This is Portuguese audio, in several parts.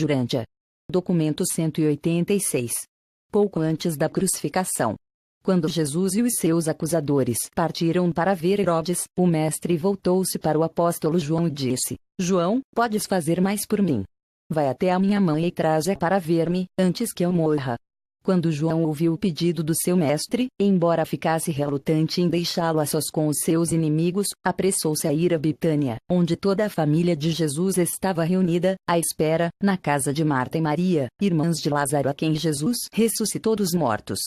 Jurândia. Documento 186. Pouco antes da crucificação. Quando Jesus e os seus acusadores partiram para ver Herodes, o mestre voltou-se para o apóstolo João e disse: João, podes fazer mais por mim? Vai até a minha mãe e traze-a para ver-me, antes que eu morra. Quando João ouviu o pedido do seu mestre, embora ficasse relutante em deixá-lo a sós com os seus inimigos, apressou-se a ir a Betânia, onde toda a família de Jesus estava reunida, à espera, na casa de Marta e Maria, irmãs de Lázaro a quem Jesus ressuscitou dos mortos.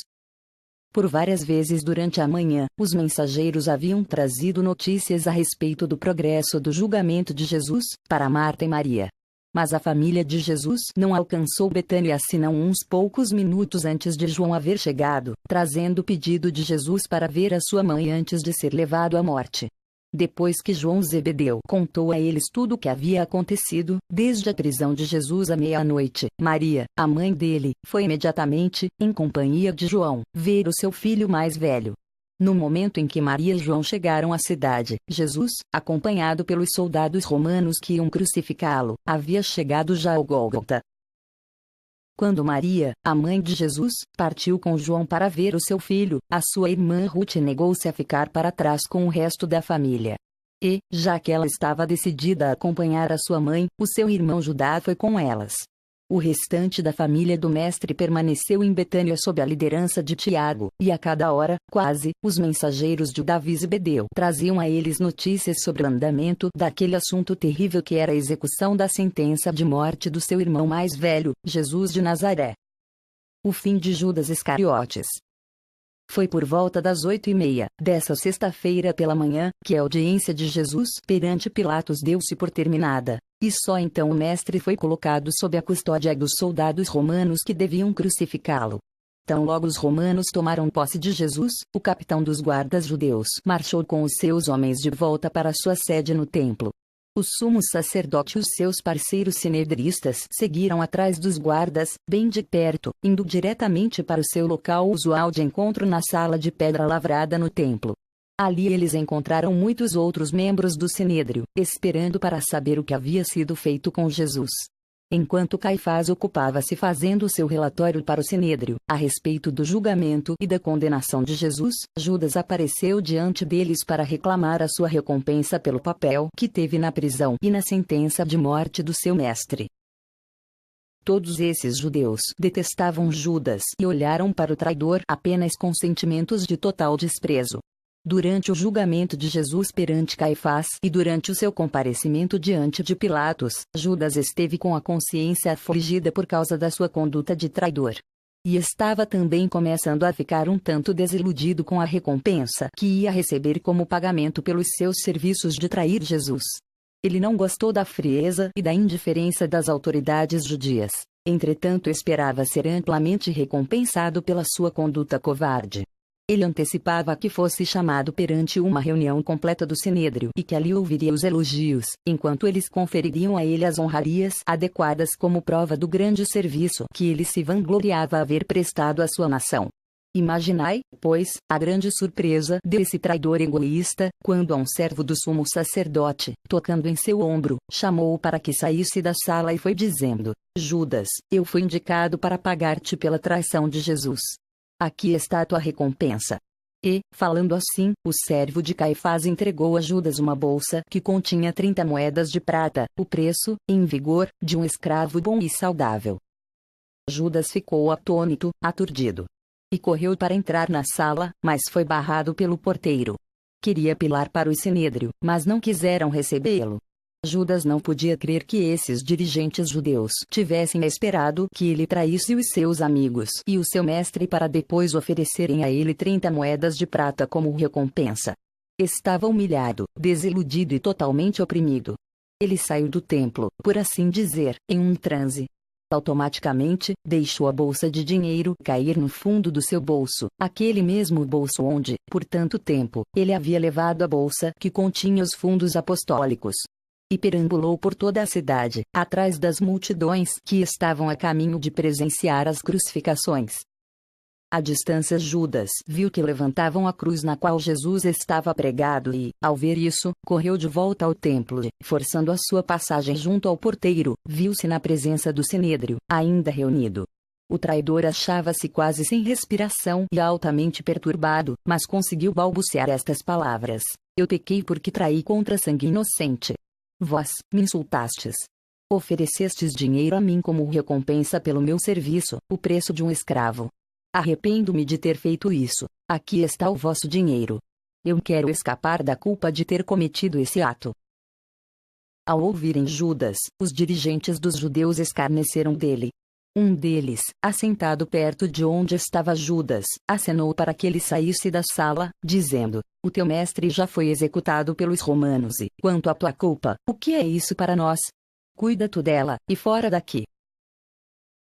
Por várias vezes durante a manhã, os mensageiros haviam trazido notícias a respeito do progresso do julgamento de Jesus, para Marta e Maria. Mas a família de Jesus não alcançou Betânia senão uns poucos minutos antes de João haver chegado, trazendo o pedido de Jesus para ver a sua mãe antes de ser levado à morte. Depois que João Zebedeu contou a eles tudo o que havia acontecido, desde a prisão de Jesus à meia-noite, Maria, a mãe dele, foi imediatamente, em companhia de João, ver o seu filho mais velho. No momento em que Maria e João chegaram à cidade, Jesus, acompanhado pelos soldados romanos que iam crucificá-lo, havia chegado já ao Gólgota. Quando Maria, a mãe de Jesus, partiu com João para ver o seu filho, a sua irmã Ruth negou-se a ficar para trás com o resto da família. E, já que ela estava decidida a acompanhar a sua mãe, o seu irmão Judá foi com elas. O restante da família do mestre permaneceu em Betânia sob a liderança de Tiago, e a cada hora, quase, os mensageiros de Davi e Zebedeu traziam a eles notícias sobre o andamento daquele assunto terrível que era a execução da sentença de morte do seu irmão mais velho, Jesus de Nazaré. O fim de Judas Iscariotes. Foi por volta das 8h30, dessa sexta-feira pela manhã, que a audiência de Jesus perante Pilatos deu-se por terminada, e só então o mestre foi colocado sob a custódia dos soldados romanos que deviam crucificá-lo. Tão logo os romanos tomaram posse de Jesus, o capitão dos guardas judeus marchou com os seus homens de volta para sua sede no templo. O sumo sacerdote e os seus parceiros sinedristas seguiram atrás dos guardas, bem de perto, indo diretamente para o seu local usual de encontro na sala de pedra lavrada no templo. Ali eles encontraram muitos outros membros do sinédrio, esperando para saber o que havia sido feito com Jesus. Enquanto Caifás ocupava-se fazendo seu relatório para o sinédrio, a respeito do julgamento e da condenação de Jesus, Judas apareceu diante deles para reclamar a sua recompensa pelo papel que teve na prisão e na sentença de morte do seu mestre. Todos esses judeus detestavam Judas e olharam para o traidor apenas com sentimentos de total desprezo. Durante o julgamento de Jesus perante Caifás e durante o seu comparecimento diante de Pilatos, Judas esteve com a consciência afligida por causa da sua conduta de traidor. E estava também começando a ficar um tanto desiludido com a recompensa que ia receber como pagamento pelos seus serviços de trair Jesus. Ele não gostou da frieza e da indiferença das autoridades judias. Entretanto, esperava ser amplamente recompensado pela sua conduta covarde. Ele antecipava que fosse chamado perante uma reunião completa do sinédrio e que ali ouviria os elogios, enquanto eles confeririam a ele as honrarias adequadas como prova do grande serviço que ele se vangloriava haver prestado à sua nação. Imaginai, pois, a grande surpresa desse traidor egoísta, quando a um servo do sumo sacerdote, tocando em seu ombro, chamou-o para que saísse da sala e foi dizendo: Judas, eu fui indicado para pagar-te pela traição de Jesus. Aqui está a tua recompensa. E, falando assim, o servo de Caifás entregou a Judas uma bolsa que continha 30 moedas de prata, o preço, em vigor, de um escravo bom e saudável. Judas ficou atônito, aturdido. E correu para entrar na sala, mas foi barrado pelo porteiro. Queria apelar para o sinédrio, mas não quiseram recebê-lo. Judas não podia crer que esses dirigentes judeus tivessem esperado que ele traísse os seus amigos e o seu mestre para depois oferecerem a ele 30 moedas de prata como recompensa. Estava humilhado, desiludido e totalmente oprimido. Ele saiu do templo, por assim dizer, em um transe. Automaticamente, deixou a bolsa de dinheiro cair no fundo do seu bolso, aquele mesmo bolso onde, por tanto tempo, ele havia levado a bolsa que continha os fundos apostólicos. E perambulou por toda a cidade, atrás das multidões que estavam a caminho de presenciar as crucificações. À distância Judas viu que levantavam a cruz na qual Jesus estava pregado e, ao ver isso, correu de volta ao templo e, forçando a sua passagem junto ao porteiro, viu-se na presença do sinédrio, ainda reunido. O traidor achava-se quase sem respiração e altamente perturbado, mas conseguiu balbuciar estas palavras: Eu pequei porque traí contra sangue inocente. Vós me insultastes. Oferecestes dinheiro a mim como recompensa pelo meu serviço, o preço de um escravo. Arrependo-me de ter feito isso. Aqui está o vosso dinheiro. Eu quero escapar da culpa de ter cometido esse ato. Ao ouvirem Judas, os dirigentes dos judeus escarneceram dele. Um deles, assentado perto de onde estava Judas, acenou para que ele saísse da sala, dizendo: O teu mestre já foi executado pelos romanos e, quanto à tua culpa, o que é isso para nós? Cuida tu dela, e fora daqui.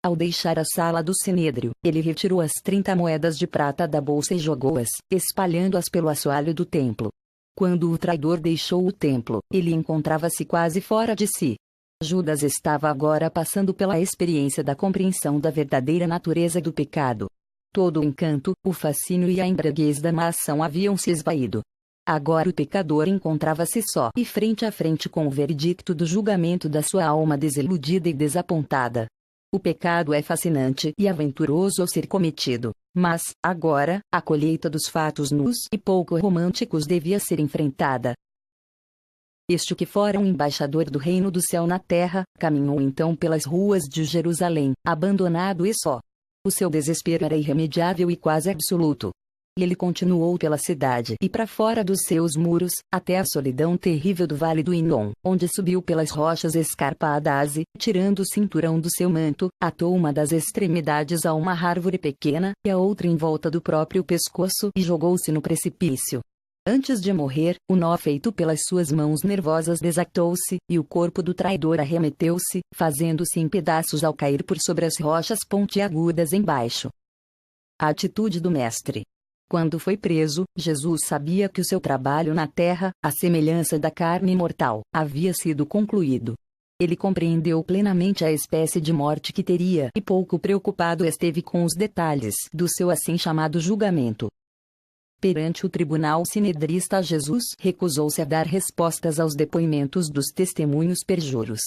Ao deixar a sala do sinédrio, ele retirou as 30 moedas de prata da bolsa e jogou-as, espalhando-as pelo assoalho do templo. Quando o traidor deixou o templo, ele encontrava-se quase fora de si. Judas estava agora passando pela experiência da compreensão da verdadeira natureza do pecado. Todo o encanto, o fascínio e a embriaguez da má ação haviam se esvaído. Agora o pecador encontrava-se só e frente a frente com o veredicto do julgamento da sua alma desiludida e desapontada. O pecado é fascinante e aventuroso ao ser cometido, mas, agora, a colheita dos fatos nus e pouco românticos devia ser enfrentada. Este que fora um embaixador do reino do céu na terra, caminhou então pelas ruas de Jerusalém, abandonado e só. O seu desespero era irremediável e quase absoluto. Ele continuou pela cidade e para fora dos seus muros, até a solidão terrível do vale do Inom, onde subiu pelas rochas escarpadas e, tirando o cinturão do seu manto, atou uma das extremidades a uma árvore pequena, e a outra em volta do próprio pescoço e jogou-se no precipício. Antes de morrer, o nó feito pelas suas mãos nervosas desatou-se, e o corpo do traidor arremeteu-se, fazendo-se em pedaços ao cair por sobre as rochas pontiagudas embaixo. A atitude do mestre. Quando foi preso, Jesus sabia que o seu trabalho na terra, à semelhança da carne mortal, havia sido concluído. Ele compreendeu plenamente a espécie de morte que teria e pouco preocupado esteve com os detalhes do seu assim chamado julgamento. Perante o tribunal sinedrista, Jesus recusou-se a dar respostas aos depoimentos dos testemunhos perjuros.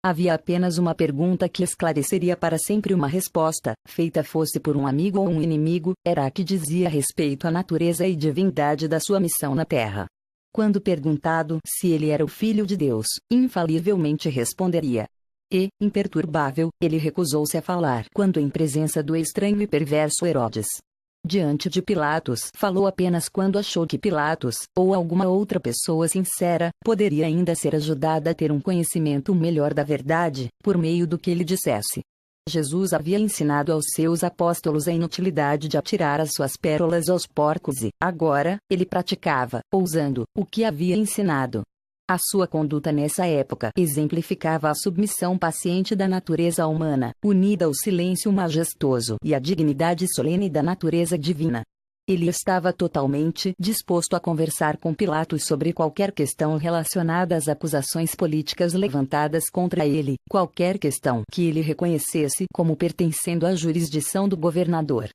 Havia apenas uma pergunta que esclareceria para sempre uma resposta, feita fosse por um amigo ou um inimigo, era a que dizia respeito à natureza e divindade da sua missão na terra. Quando perguntado se ele era o Filho de Deus, infalivelmente responderia. E, imperturbável, ele recusou-se a falar quando em presença do estranho e perverso Herodes. Diante de Pilatos, falou apenas quando achou que Pilatos, ou alguma outra pessoa sincera, poderia ainda ser ajudada a ter um conhecimento melhor da verdade, por meio do que ele dissesse. Jesus havia ensinado aos seus apóstolos a inutilidade de atirar as suas pérolas aos porcos e, agora, ele praticava, ousando, o que havia ensinado. A sua conduta nessa época exemplificava a submissão paciente da natureza humana, unida ao silêncio majestoso e à dignidade solene da natureza divina. Ele estava totalmente disposto a conversar com Pilatos sobre qualquer questão relacionada às acusações políticas levantadas contra ele, qualquer questão que ele reconhecesse como pertencendo à jurisdição do governador.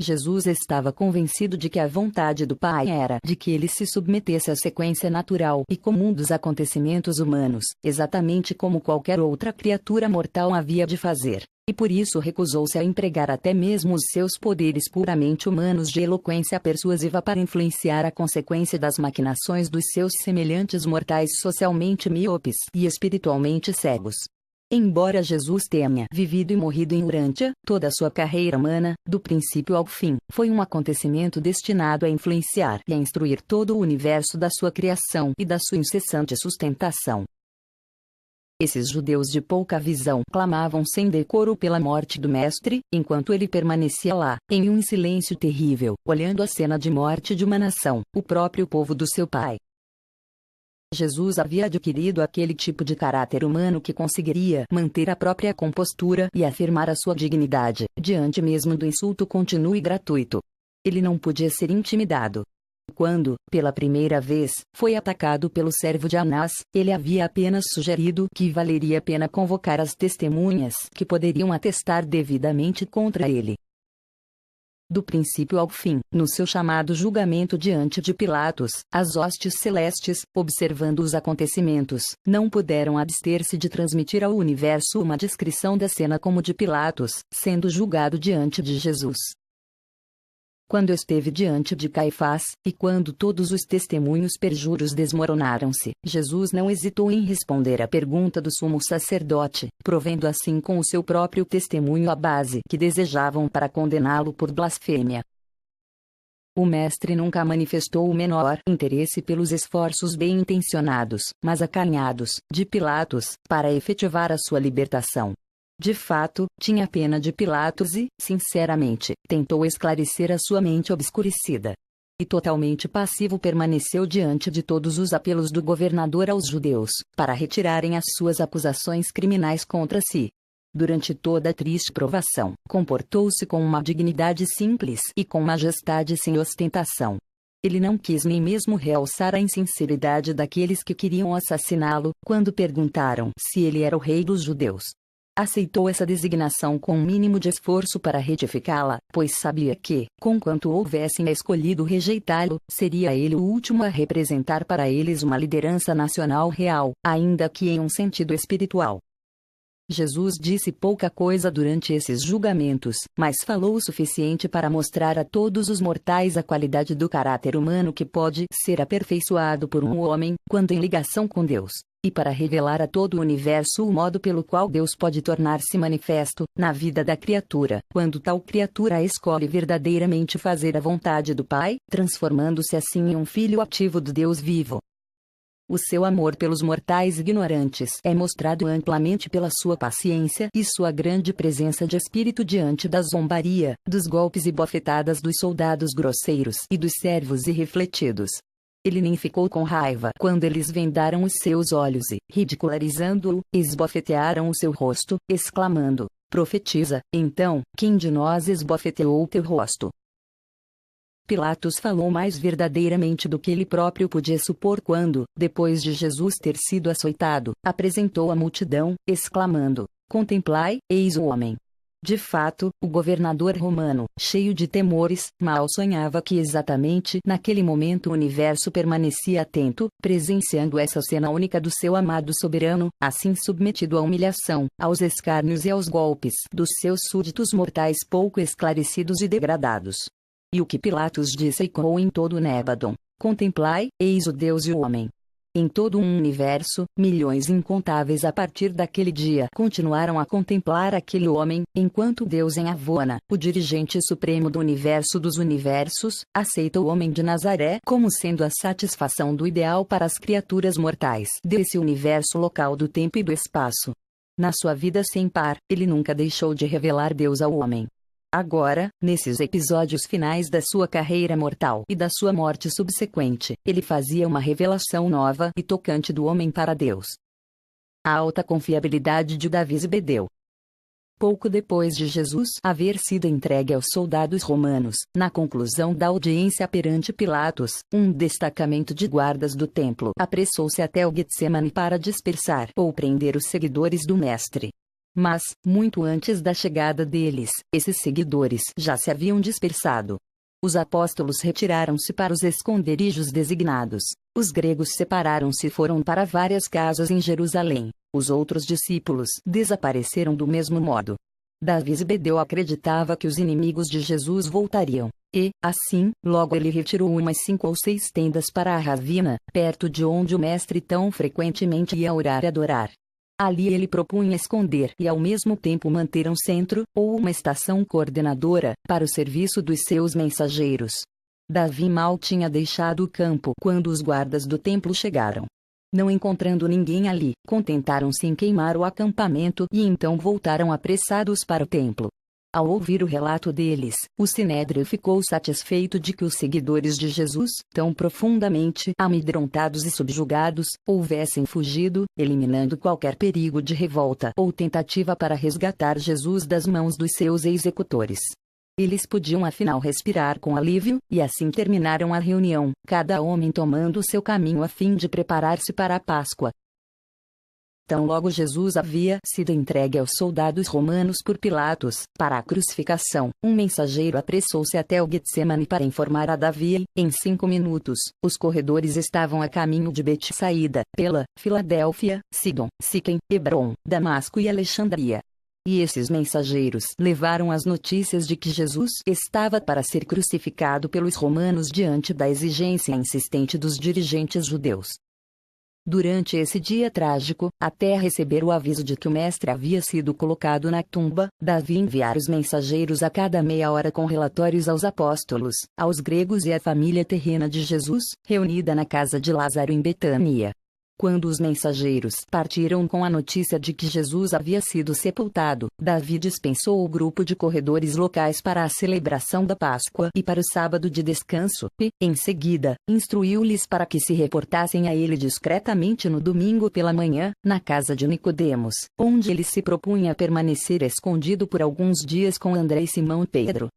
Jesus estava convencido de que a vontade do Pai era de que ele se submetesse à sequência natural e comum dos acontecimentos humanos, exatamente como qualquer outra criatura mortal havia de fazer, e por isso recusou-se a empregar até mesmo os seus poderes puramente humanos de eloquência persuasiva para influenciar a consequência das maquinações dos seus semelhantes mortais socialmente míopes e espiritualmente cegos. Embora Jesus tenha vivido e morrido em Urântia, toda a sua carreira humana, do princípio ao fim, foi um acontecimento destinado a influenciar e a instruir todo o universo da sua criação e da sua incessante sustentação. Esses judeus de pouca visão clamavam sem decoro pela morte do Mestre, enquanto ele permanecia lá, em um silêncio terrível, olhando a cena de morte de uma nação, o próprio povo do seu pai. Jesus havia adquirido aquele tipo de caráter humano que conseguiria manter a própria compostura e afirmar a sua dignidade, diante mesmo do insulto contínuo e gratuito. Ele não podia ser intimidado. Quando, pela primeira vez, foi atacado pelo servo de Anás, ele havia apenas sugerido que valeria a pena convocar as testemunhas que poderiam atestar devidamente contra ele. Do princípio ao fim, no seu chamado julgamento diante de Pilatos, as hostes celestes, observando os acontecimentos, não puderam abster-se de transmitir ao universo uma descrição da cena como de Pilatos, sendo julgado diante de Jesus. Quando esteve diante de Caifás, e quando todos os testemunhos perjuros desmoronaram-se, Jesus não hesitou em responder à pergunta do sumo sacerdote, provendo assim com o seu próprio testemunho a base que desejavam para condená-lo por blasfêmia. O mestre nunca manifestou o menor interesse pelos esforços bem-intencionados, mas acanhados, de Pilatos, para efetivar a sua libertação. De fato, tinha pena de Pilatos e, sinceramente, tentou esclarecer a sua mente obscurecida. E totalmente passivo permaneceu diante de todos os apelos do governador aos judeus, para retirarem as suas acusações criminais contra si. Durante toda a triste provação, comportou-se com uma dignidade simples e com majestade sem ostentação. Ele não quis nem mesmo realçar a insinceridade daqueles que queriam assassiná-lo, quando perguntaram se ele era o rei dos judeus. Aceitou essa designação com um mínimo de esforço para retificá-la, pois sabia que, conquanto houvessem escolhido rejeitá-lo, seria ele o último a representar para eles uma liderança nacional real, ainda que em um sentido espiritual. Jesus disse pouca coisa durante esses julgamentos, mas falou o suficiente para mostrar a todos os mortais a qualidade do caráter humano que pode ser aperfeiçoado por um homem, quando em ligação com Deus. E para revelar a todo o universo o modo pelo qual Deus pode tornar-se manifesto, na vida da criatura, quando tal criatura escolhe verdadeiramente fazer a vontade do Pai, transformando-se assim em um filho ativo do Deus vivo. O seu amor pelos mortais ignorantes é mostrado amplamente pela sua paciência e sua grande presença de espírito diante da zombaria, dos golpes e bofetadas dos soldados grosseiros e dos servos irrefletidos. Ele nem ficou com raiva quando eles vendaram os seus olhos e, ridicularizando-o, esbofetearam o seu rosto, exclamando: "Profetiza, então, quem de nós esbofeteou o teu rosto?" Pilatos falou mais verdadeiramente do que ele próprio podia supor quando, depois de Jesus ter sido açoitado, apresentou a multidão, exclamando: "Contemplai, eis o homem." De fato, o governador romano, cheio de temores, mal sonhava que exatamente naquele momento o universo permanecia atento, presenciando essa cena única do seu amado soberano, assim submetido à humilhação, aos escárnios e aos golpes dos seus súditos mortais pouco esclarecidos e degradados. E o que Pilatos disse ecoou em todo o Nébadon: "Contemplai, eis o Deus e o homem." Em todo um universo, milhões incontáveis a partir daquele dia continuaram a contemplar aquele homem, enquanto Deus em Avona, o dirigente supremo do universo dos universos, aceita o homem de Nazaré como sendo a satisfação do ideal para as criaturas mortais desse universo local do tempo e do espaço. Na sua vida sem par, ele nunca deixou de revelar Deus ao homem. Agora, nesses episódios finais da sua carreira mortal e da sua morte subsequente, ele fazia uma revelação nova e tocante do homem para Deus. A alta confiabilidade de Davi Zebedeu. Pouco depois de Jesus haver sido entregue aos soldados romanos, na conclusão da audiência perante Pilatos, um destacamento de guardas do templo apressou-se até o Getsemane para dispersar ou prender os seguidores do mestre. Mas, muito antes da chegada deles, esses seguidores já se haviam dispersado. Os apóstolos retiraram-se para os esconderijos designados. Os gregos separaram-se e foram para várias casas em Jerusalém. Os outros discípulos desapareceram do mesmo modo. Davi Zebedeu acreditava que os inimigos de Jesus voltariam. E, assim, logo ele retirou umas 5 ou 6 tendas para a ravina, perto de onde o mestre tão frequentemente ia orar e adorar. Ali ele propunha esconder e ao mesmo tempo manter um centro, ou uma estação coordenadora, para o serviço dos seus mensageiros. Davi mal tinha deixado o campo quando os guardas do templo chegaram. Não encontrando ninguém ali, contentaram-se em queimar o acampamento e então voltaram apressados para o templo. Ao ouvir o relato deles, o Sinédrio ficou satisfeito de que os seguidores de Jesus, tão profundamente amedrontados e subjugados, houvessem fugido, eliminando qualquer perigo de revolta ou tentativa para resgatar Jesus das mãos dos seus executores. Eles podiam afinal respirar com alívio, e assim terminaram a reunião, cada homem tomando o seu caminho a fim de preparar-se para a Páscoa. Tão logo Jesus havia sido entregue aos soldados romanos por Pilatos, para a crucificação, um mensageiro apressou-se até o Getsemane para informar a Davi e, em 5 minutos, os corredores estavam a caminho de Betsaída, pela Filadélfia, Sidom, Siquém, Hebrom, Damasco e Alexandria. E esses mensageiros levaram as notícias de que Jesus estava para ser crucificado pelos romanos diante da exigência insistente dos dirigentes judeus. Durante esse dia trágico, até receber o aviso de que o mestre havia sido colocado na tumba, Davi enviara os mensageiros a cada meia hora com relatórios aos apóstolos, aos gregos e à família terrena de Jesus, reunida na casa de Lázaro em Betânia. Quando os mensageiros partiram com a notícia de que Jesus havia sido sepultado, Davi dispensou o grupo de corredores locais para a celebração da Páscoa e para o sábado de descanso, e, em seguida, instruiu-lhes para que se reportassem a ele discretamente no domingo pela manhã, na casa de Nicodemos, onde ele se propunha permanecer escondido por alguns dias com André e Simão e Pedro.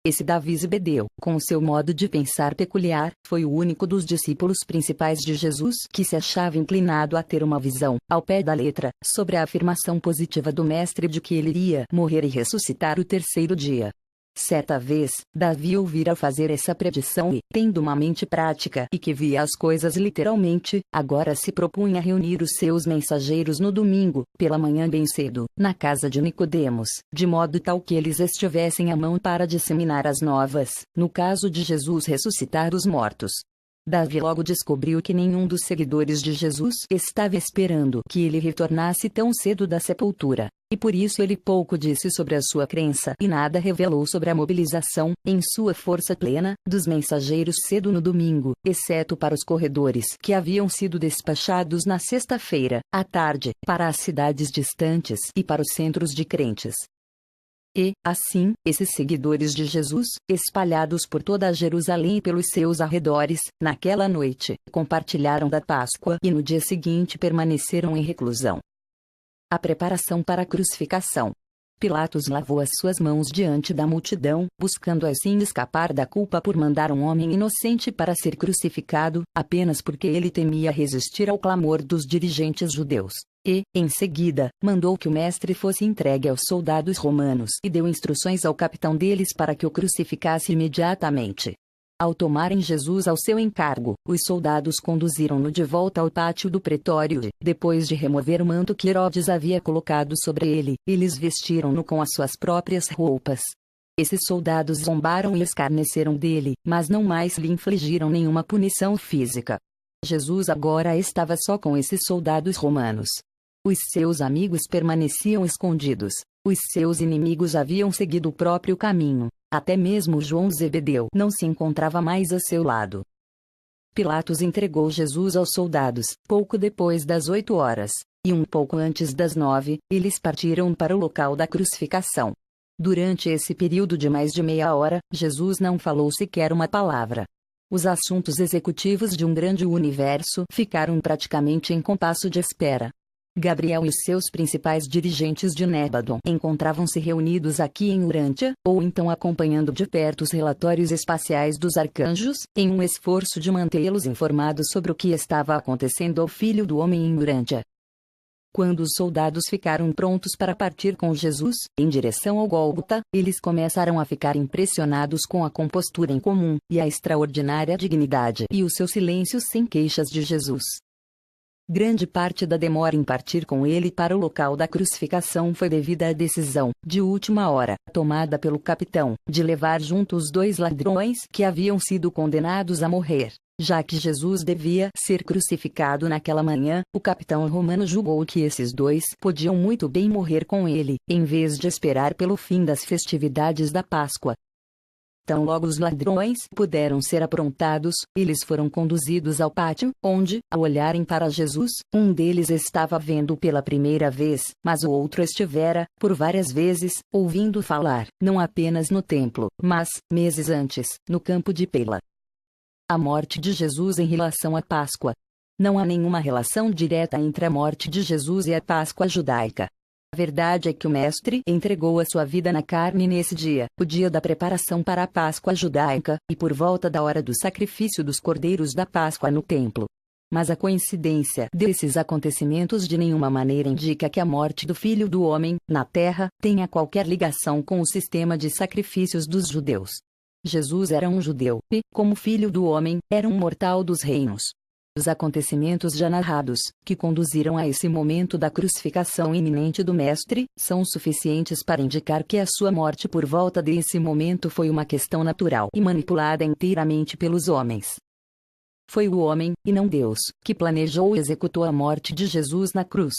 Esse Davi Zebedeu, com seu modo de pensar peculiar, foi o único dos discípulos principais de Jesus que se achava inclinado a ter uma visão, ao pé da letra, sobre a afirmação positiva do Mestre de que ele iria morrer e ressuscitar o terceiro dia. Certa vez, Davi ouvira fazer essa predição e, tendo uma mente prática e que via as coisas literalmente, agora se propunha reunir os seus mensageiros no domingo, pela manhã bem cedo, na casa de Nicodemos, de modo tal que eles estivessem à mão para disseminar as novas, no caso de Jesus ressuscitar os mortos. Davi logo descobriu que nenhum dos seguidores de Jesus estava esperando que ele retornasse tão cedo da sepultura, e por isso ele pouco disse sobre a sua crença e nada revelou sobre a mobilização, em sua força plena, dos mensageiros cedo no domingo, exceto para os corredores que haviam sido despachados na sexta-feira, à tarde, para as cidades distantes e para os centros de crentes. E, assim, esses seguidores de Jesus, espalhados por toda a Jerusalém e pelos seus arredores, naquela noite, compartilharam da Páscoa e no dia seguinte permaneceram em reclusão. A preparação para a crucificação. Pilatos lavou as suas mãos diante da multidão, buscando assim escapar da culpa por mandar um homem inocente para ser crucificado, apenas porque ele temia resistir ao clamor dos dirigentes judeus. E, em seguida, mandou que o mestre fosse entregue aos soldados romanos e deu instruções ao capitão deles para que o crucificasse imediatamente. Ao tomarem Jesus ao seu encargo, os soldados conduziram-no de volta ao pátio do pretório e, depois de remover o manto que Herodes havia colocado sobre ele, eles vestiram-no com as suas próprias roupas. Esses soldados zombaram e escarneceram dele, mas não mais lhe infligiram nenhuma punição física. Jesus agora estava só com esses soldados romanos. Os seus amigos permaneciam escondidos. Os seus inimigos haviam seguido o próprio caminho. Até mesmo João Zebedeu não se encontrava mais a seu lado. Pilatos entregou Jesus aos soldados, pouco depois das 8 horas, e um pouco antes das 9, eles partiram para o local da crucificação. Durante esse período de mais de meia hora, Jesus não falou sequer uma palavra. Os assuntos executivos de um grande universo ficaram praticamente em compasso de espera. Gabriel e seus principais dirigentes de Nébadon encontravam-se reunidos aqui em Urântia, ou então acompanhando de perto os relatórios espaciais dos arcanjos, em um esforço de mantê-los informados sobre o que estava acontecendo ao Filho do Homem em Urântia. Quando os soldados ficaram prontos para partir com Jesus, em direção ao Gólgota, eles começaram a ficar impressionados com a compostura incomum, e a extraordinária dignidade e o seu silêncio sem queixas de Jesus. Grande parte da demora em partir com ele para o local da crucificação foi devida à decisão, de última hora, tomada pelo capitão, de levar junto os 2 ladrões que haviam sido condenados a morrer. Já que Jesus devia ser crucificado naquela manhã, o capitão romano julgou que esses 2 podiam muito bem morrer com ele, em vez de esperar pelo fim das festividades da Páscoa. Tão logo os ladrões puderam ser aprontados, eles foram conduzidos ao pátio, onde, ao olharem para Jesus, um deles estava vendo pela primeira vez, mas o outro estivera, por várias vezes, ouvindo falar, não apenas no templo, mas, meses antes, no campo de Pela. A morte de Jesus em relação à Páscoa. Não há nenhuma relação direta entre a morte de Jesus e a Páscoa judaica. A verdade é que o Mestre entregou a sua vida na carne nesse dia, o dia da preparação para a Páscoa judaica, e por volta da hora do sacrifício dos cordeiros da Páscoa no templo. Mas a coincidência desses acontecimentos de nenhuma maneira indica que a morte do Filho do Homem, na Terra, tenha qualquer ligação com o sistema de sacrifícios dos judeus. Jesus era um judeu, e, como Filho do Homem, era um mortal dos reinos. Os acontecimentos já narrados, que conduziram a esse momento da crucificação iminente do Mestre, são suficientes para indicar que a sua morte por volta desse momento foi uma questão natural e manipulada inteiramente pelos homens. Foi o homem, e não Deus, que planejou e executou a morte de Jesus na cruz.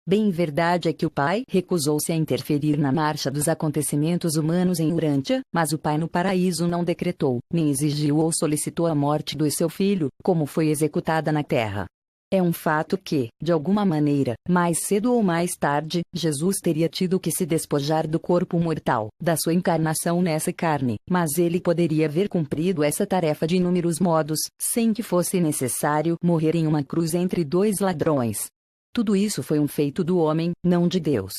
Bem verdade é que o Pai recusou-se a interferir na marcha dos acontecimentos humanos em Urântia, mas o Pai no paraíso não decretou, nem exigiu ou solicitou a morte do seu filho, como foi executada na terra. É um fato que, de alguma maneira, mais cedo ou mais tarde, Jesus teria tido que se despojar do corpo mortal, da sua encarnação nessa carne, mas ele poderia ver cumprido essa tarefa de inúmeros modos, sem que fosse necessário morrer em uma cruz entre dois ladrões. Tudo isso foi um feito do homem, não de Deus.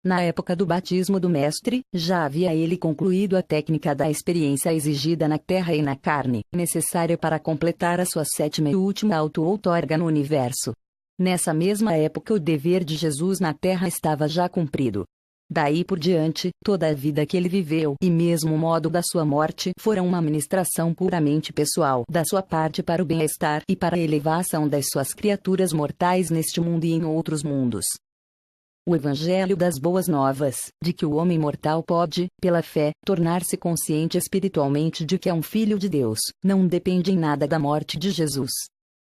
Na época do batismo do Mestre, já havia ele concluído a técnica da experiência exigida na terra e na carne, necessária para completar a sua sétima e última auto-outorga no universo. Nessa mesma época o dever de Jesus na terra estava já cumprido. Daí por diante, toda a vida que ele viveu e mesmo o modo da sua morte foram uma ministração puramente pessoal da sua parte para o bem-estar e para a elevação das suas criaturas mortais neste mundo e em outros mundos. O Evangelho das Boas Novas, de que o homem mortal pode, pela fé, tornar-se consciente espiritualmente de que é um filho de Deus, não depende em nada da morte de Jesus.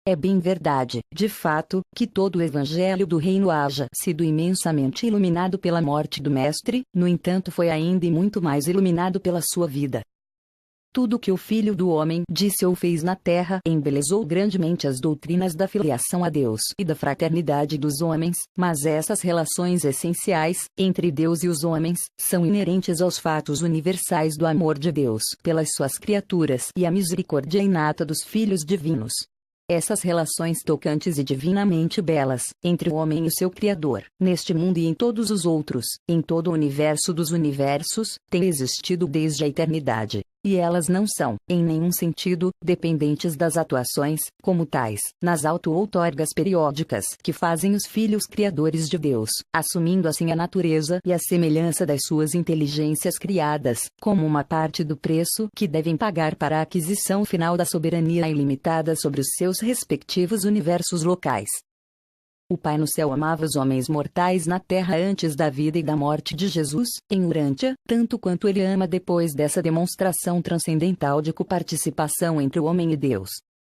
É bem verdade, de fato, que todo o Evangelho do Reino haja sido imensamente iluminado pela morte do Mestre, no entanto foi ainda e muito mais iluminado pela sua vida. Tudo que o Filho do Homem disse ou fez na terra embelezou grandemente as doutrinas da filiação a Deus e da fraternidade dos homens, mas essas relações essenciais, entre Deus e os homens, são inerentes aos fatos universais do amor de Deus pelas suas criaturas e à misericórdia inata dos filhos divinos. Essas relações tocantes e divinamente belas, entre o homem e o seu Criador, neste mundo e em todos os outros, em todo o universo dos universos, têm existido desde a eternidade. E elas não são, em nenhum sentido, dependentes das atuações, como tais, nas auto-outorgas periódicas que fazem os filhos criadores de Deus, assumindo assim a natureza e a semelhança das suas inteligências criadas, como uma parte do preço que devem pagar para a aquisição final da soberania ilimitada sobre os seus respectivos universos locais. O Pai no céu amava os homens mortais na terra antes da vida e da morte de Jesus, em Urântia, tanto quanto ele ama depois dessa demonstração transcendental de coparticipação entre o homem e Deus.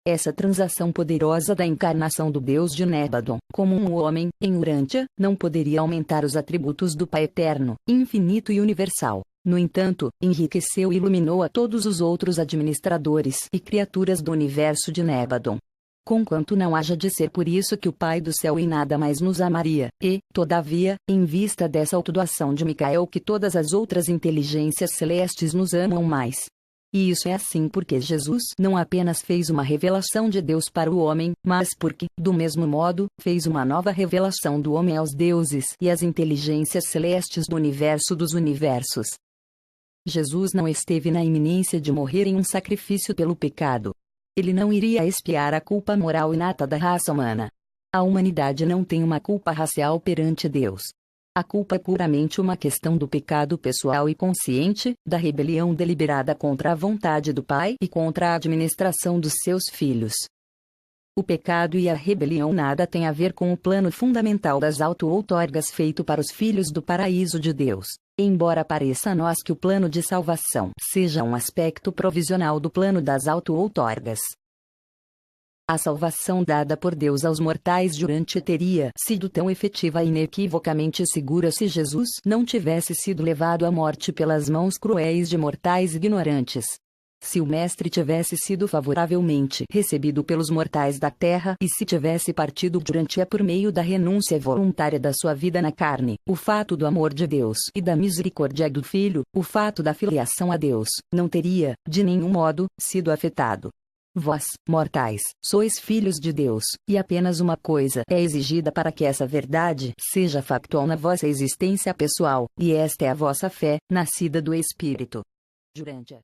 Essa transação poderosa da encarnação do Deus de Nébadon, como um homem, em Urântia, não poderia aumentar os atributos do Pai eterno, infinito e universal. No entanto, enriqueceu e iluminou a todos os outros administradores e criaturas do universo de Nébadon. Conquanto não haja de ser por isso que o Pai do céu em nada mais nos amaria, e, todavia, em vista dessa autodoação de Micael que todas as outras inteligências celestes nos amam mais. E isso é assim porque Jesus não apenas fez uma revelação de Deus para o homem, mas porque, do mesmo modo, fez uma nova revelação do homem aos deuses e às inteligências celestes do universo dos universos. Jesus não esteve na iminência de morrer em um sacrifício pelo pecado. Ele não iria expiar a culpa moral inata da raça humana. A humanidade não tem uma culpa racial perante Deus. A culpa é puramente uma questão do pecado pessoal e consciente, da rebelião deliberada contra a vontade do Pai e contra a administração dos seus filhos. O pecado e a rebelião nada têm a ver com o plano fundamental das auto-outorgas feito para os filhos do paraíso de Deus. Embora pareça a nós que o plano de salvação seja um aspecto provisional do plano das auto-outorgas. A salvação dada por Deus aos mortais durante teria sido tão efetiva e inequivocamente segura se Jesus não tivesse sido levado à morte pelas mãos cruéis de mortais ignorantes. Se o Mestre tivesse sido favoravelmente recebido pelos mortais da terra e se tivesse partido durante por meio da renúncia voluntária da sua vida na carne, o fato do amor de Deus e da misericórdia do Filho, o fato da filiação a Deus, não teria, de nenhum modo, sido afetado. Vós, mortais, sois filhos de Deus, e apenas uma coisa é exigida para que essa verdade seja factual na vossa existência pessoal, e esta é a vossa fé, nascida do Espírito. Jurântia.